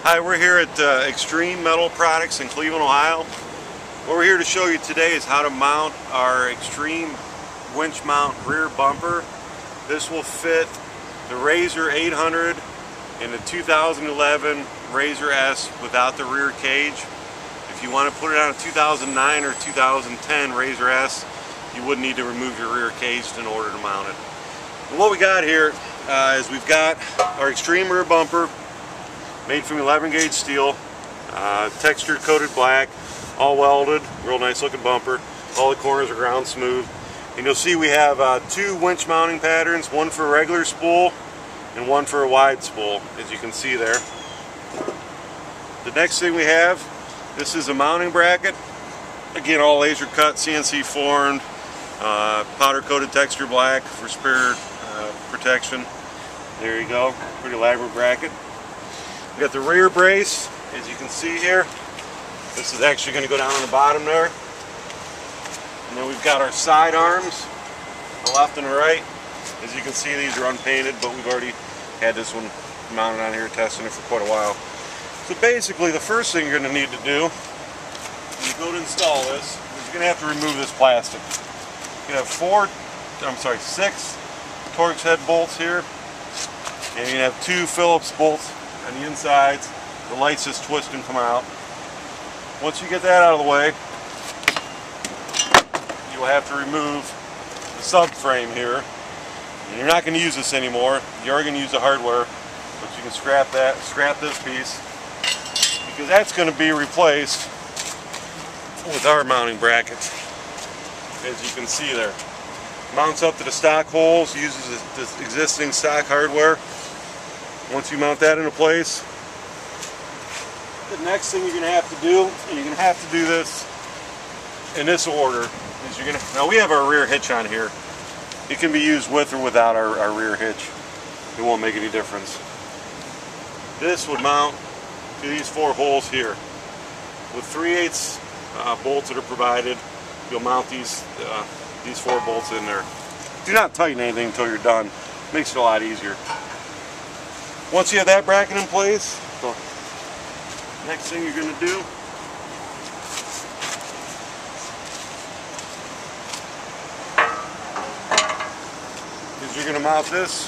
Hi, we're here at Extreme Metal Products in Cleveland, Ohio. What we're here to show you today is how to mount our Extreme winch mount rear bumper. This will fit the RZR-800 and the 2011 RZR-S without the rear cage. If you want to put it on a 2009 or 2010 RZR-S, you would need to remove your rear cage in order to mount it. And what we got here is we've got our Extreme rear bumper made from 11 gauge steel, texture coated black, all welded, real nice looking bumper. All the corners are ground smooth. And you'll see we have two winch mounting patterns, one for a regular spool and one for a wide spool, as you can see there. The next thing we have, this is a mounting bracket. Again, all laser cut, CNC formed, powder coated texture black for spare protection. There you go, pretty elaborate bracket. We got the rear brace, as you can see here. This is actually going to go down on the bottom there. And then we've got our side arms, the left and the right. As you can see, these are unpainted, but we've already had this one mounted on here, testing it for quite a while. So basically, the first thing you're going to need to do when you go to install this is you're going to have to remove this plastic. You have 6 Torx head bolts here, and you have 2 Phillips bolts on the insides. The lights just twist and come out. Once you get that out of the way, you will have to remove the subframe here. And you're not going to use this anymore. You are going to use the hardware, but you can scrap this piece, because that's going to be replaced with our mounting bracket. As you can see there, mounts up to the stock holes, uses this existing stock hardware. Once you mount that into place, the next thing you're going to have to do, and you're going to have to do this in this order, is you're going to, now we have our rear hitch on here. It can be used with or without our rear hitch. It won't make any difference. This would mount to these 4 holes here. With 3/8 bolts that are provided, you'll mount these 4 bolts in there. Do not tighten anything until you're done. Makes it a lot easier. Once you have that bracket in place, the next thing you're going to do is you're going to mount this.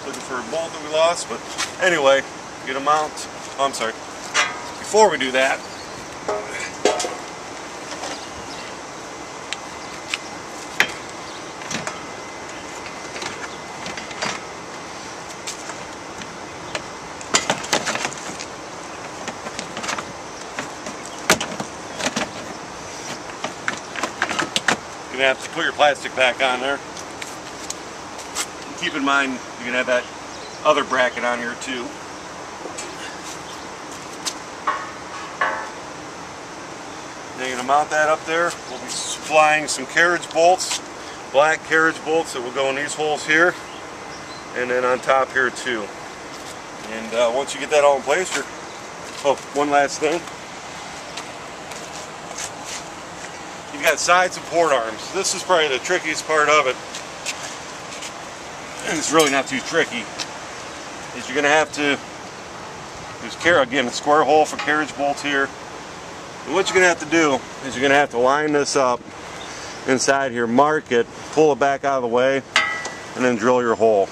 Looking for a bolt that we lost, but anyway, you're going to mount, oh, I'm sorry, before we do that, you're going to have to put your plastic back on there. Keep in mind, you're going to have that other bracket on here too. Then you're going to mount that up there. We'll be supplying some carriage bolts, black carriage bolts that will go in these holes here, and then on top here too. And once you get that all in place, one last thing. You've got side support arms. This is probably the trickiest part of it. And it's really not too tricky. Is you're going to have to, again, a square hole for carriage bolts here. And what you're going to have to do is you're going to have to line this up inside here, mark it, pull it back out of the way, and then drill your hole.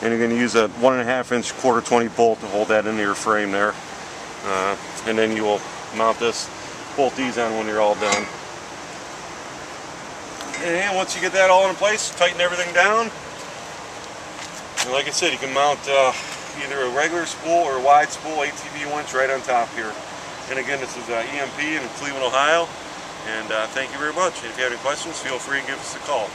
And you're going to use a 1.5 inch quarter 20 bolt to hold that into your frame there. And then you will mount this, bolt these on when you're all done. And once you get that all in place, tighten everything down. And like I said, you can mount either a regular spool or a wide spool ATV winch right on top here. And again, this is EMP in Cleveland, Ohio. And thank you very much. And if you have any questions, feel free to give us a call.